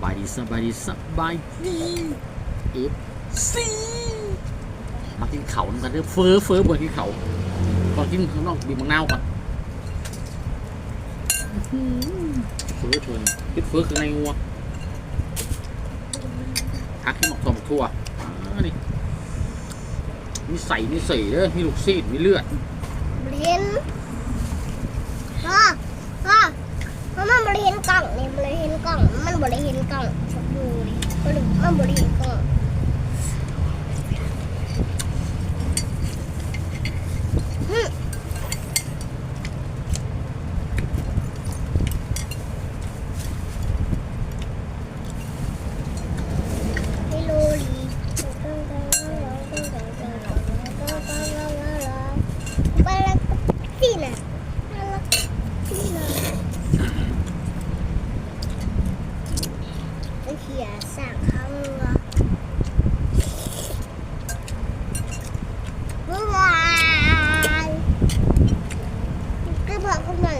บายดีสบายดีสบายดีเอฟซีมากินเขากันเด้อเฟ้อบนกินเขาก่อนกินข้างนอกบีบมะนาวก่อนเฟ้อชวนคิดเฟ้อคือในงัวทักให้หมกถั่วทั่วนี่มีใส่เด้อมีลูกซีดมีเลือดบริเห็นพ่อมันบริเห็นกล่องนี่บริเห็นกล่องมันบริเห็นกล่องชมพูนี่มันบริเห็นกล่องไม่รู้ดิไปแล้วที่ไหนเขียสั่งข้างละว้าวก็บอกคุณหน่อย